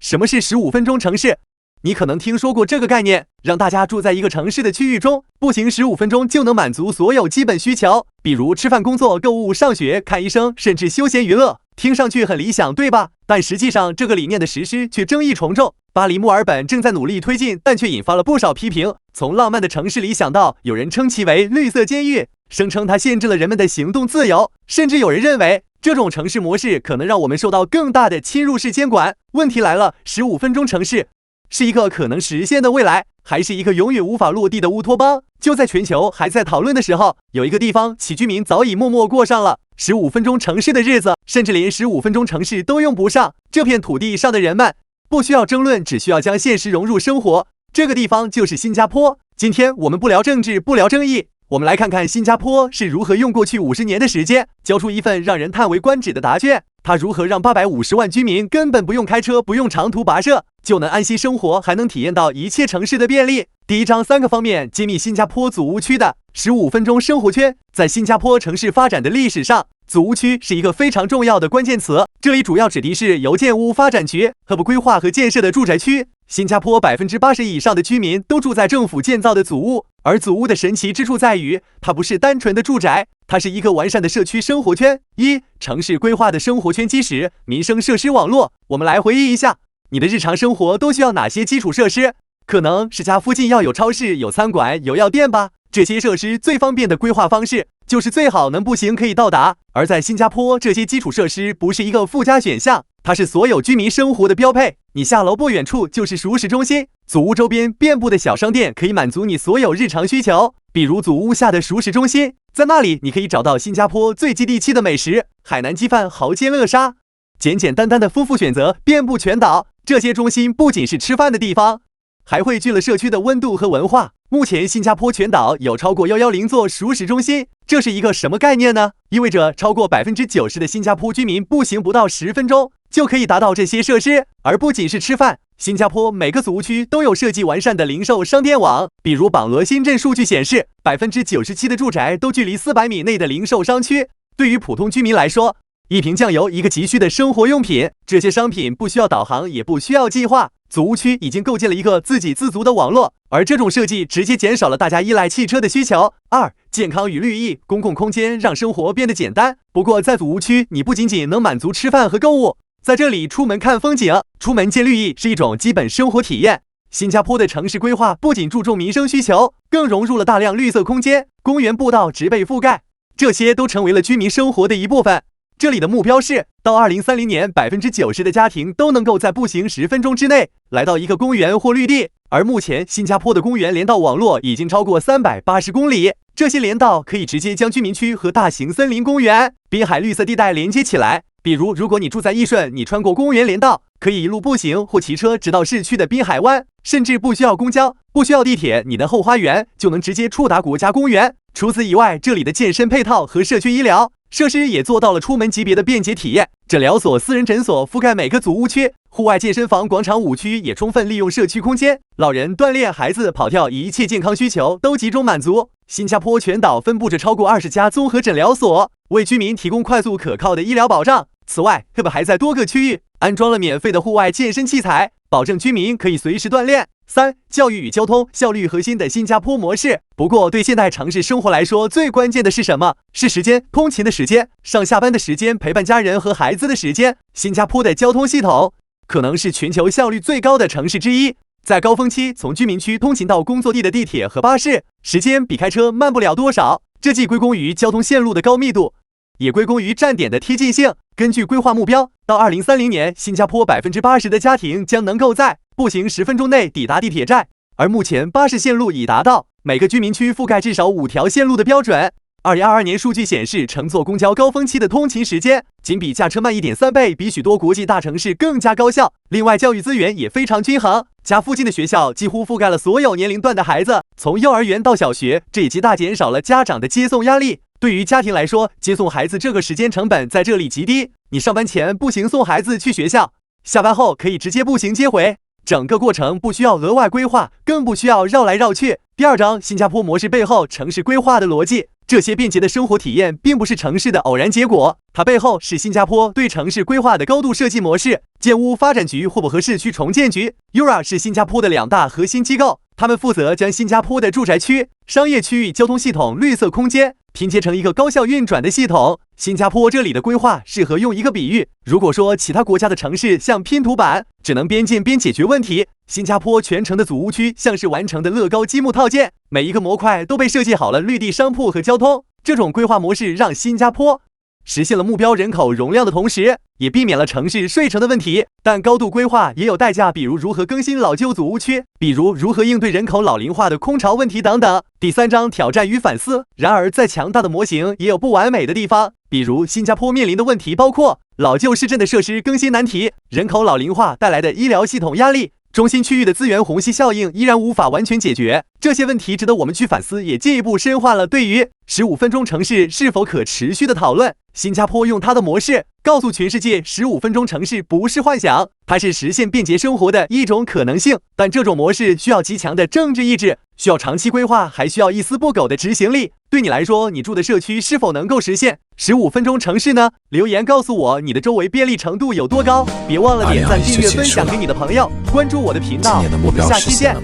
什么是15分钟城市？你可能听说过这个概念，让大家住在一个城市的区域中，步行15分钟就能满足所有基本需求，比如吃饭、工作、购物、上学、看医生，甚至休闲娱乐。听上去很理想，对吧？但实际上，这个理念的实施却争议重重。巴黎、墨尔本正在努力推进，但却引发了不少批评。从浪漫的城市理想到有人称其为绿色监狱，声称它限制了人们的行动自由，甚至有人认为这种城市模式可能让我们受到更大的侵入式监管。问题来了，15分钟城市是一个可能实现的未来，还是一个永远无法落地的乌托邦？就在全球还在讨论的时候，有一个地方其居民早已默默过上了15分钟城市的日子，甚至连15分钟城市都用不上。这片土地上的人们不需要争论，只需要将现实融入生活。这个地方就是新加坡。今天我们不聊政治，不聊争议，我们来看看新加坡是如何用过去50年的时间，交出一份让人叹为观止的答卷。它如何让850万居民根本不用开车，不用长途跋涉，就能安心生活，还能体验到一切城市的便利。第一章3个方面揭秘新加坡祖屋区的15分钟生活圈。在新加坡城市发展的历史上，祖屋区是一个非常重要的关键词，这里主要指的是由建屋发展局和不规划和建设的住宅区。新加坡80%以上的居民都住在政府建造的祖屋，而祖屋的神奇之处在于，它不是单纯的住宅，它是一个完善的社区生活圈。城市规划的生活圈基石，民生设施网络。我们来回忆一下，你的日常生活都需要哪些基础设施？可能是家附近要有超市、有餐馆、有药店吧。这些设施最方便的规划方式就是最好能步行可以到达。而在新加坡，这些基础设施不是一个附加选项，它是所有居民生活的标配。你下楼不远处就是熟食中心，祖屋周边遍布的小商店可以满足你所有日常需求，比如祖屋下的熟食中心，在那里你可以找到新加坡最接地气的美食，海南鸡饭、蚝煎乐沙，简简单单的丰富选择遍布全岛。这些中心不仅是吃饭的地方，还汇聚了社区的温度和文化。目前新加坡全岛有超过110座熟食中心，这是一个什么概念呢？意味着超过90%的新加坡居民步行不到10分钟就可以达到这些设施。而不仅是吃饭，新加坡每个祖屋区都有设计完善的零售商店网，比如榜鹅新镇数据显示，97%的住宅都距离400米内的零售商区。对于普通居民来说，一瓶酱油，一个急需的生活用品，这些商品不需要导航，也不需要计划。祖屋区已经构建了一个自给自足的网络，而这种设计直接减少了大家依赖汽车的需求。健康与绿意，公共空间让生活变得简单。不过在祖屋区，你不仅仅能满足吃饭和购物，在这里出门看风景、出门见绿意是一种基本生活体验。新加坡的城市规划不仅注重民生需求，更融入了大量绿色空间，公园步道植被覆盖，这些都成为了居民生活的一部分。这里的目标是，到2030年，90%的家庭都能够在步行10分钟之内来到一个公园或绿地。而目前，新加坡的公园连道网络已经超过380公里，这些连道可以直接将居民区和大型森林公园、滨海绿色地带连接起来。比如，如果你住在义顺，你穿过公园连道，可以一路步行或骑车直到市区的滨海湾，甚至不需要公交，不需要地铁，你的后花园就能直接触达国家公园。除此以外，这里的健身配套和社区医疗设施也做到了出门级别的便捷体验，诊疗所、私人诊所覆盖每个祖屋区，户外健身房、广场舞区也充分利用社区空间，老人锻炼、孩子跑跳，一切健康需求都集中满足。新加坡全岛分布着超过20家综合诊疗所，为居民提供快速可靠的医疗保障。此外，HUB还在多个区域安装了免费的户外健身器材，保证居民可以随时锻炼。教育与交通，效率核心的新加坡模式。不过，对现代城市生活来说，最关键的是什么？是时间，通勤的时间，上下班的时间，陪伴家人和孩子的时间。新加坡的交通系统可能是全球效率最高的城市之一。在高峰期，从居民区通勤到工作地的地铁和巴士，时间比开车慢不了多少。这既归功于交通线路的高密度，也归功于站点的贴近性。根据规划目标，到2030年，新加坡80%的家庭将能够在步行10分钟内抵达地铁站，而目前巴士线路已达到每个居民区覆盖至少5条线路的标准。2022年数据显示，乘坐公交高峰期的通勤时间仅比驾车慢1.3倍，比许多国际大城市更加高效。另外，教育资源也非常均衡，家附近的学校几乎覆盖了所有年龄段的孩子，从幼儿园到小学，这也极大减少了家长的接送压力。对于家庭来说，接送孩子这个时间成本在这里极低，你上班前步行送孩子去学校，下班后可以直接步行接回，整个过程不需要额外规划，更不需要绕来绕去。第二章，新加坡模式背后城市规划的逻辑。这些便捷的生活体验并不是城市的偶然结果，它背后是新加坡对城市规划的高度设计模式。建屋发展局或和市区重建局 （URA） 是新加坡的2大核心机构，他们负责将新加坡的住宅区、商业区域、交通系统、绿色空间拼接成一个高效运转的系统。新加坡这里的规划适合用一个比喻：如果说其他国家的城市像拼图板，只能边建边解决问题，新加坡全城的组屋区像是完成的乐高积木套件，每一个模块都被设计好了绿地、商铺和交通。这种规划模式让新加坡实现了目标人口容量的同时，也避免了城市睡城的问题。但高度规划也有代价，比如如何更新老旧组屋区，比如如何应对人口老龄化的空巢问题等等。第3章挑战与反思。然而，再强大的模型也有不完美的地方，比如新加坡面临的问题包括老旧市镇的设施更新难题、人口老龄化带来的医疗系统压力、中心区域的资源虹吸效应依然无法完全解决。这些问题值得我们去反思，也进一步深化了对于15分钟城市是否可持续的讨论。新加坡用它的模式告诉全世界，15分钟城市不是幻想，它是实现便捷生活的一种可能性。但这种模式需要极强的政治意志，需要长期规划，还需要一丝不苟的执行力。对你来说，你住的社区是否能够实现15分钟城市呢？留言告诉我你的周围便利程度有多高。别忘了点赞、订阅、分享给你的朋友，关注我的频道。我们下期见。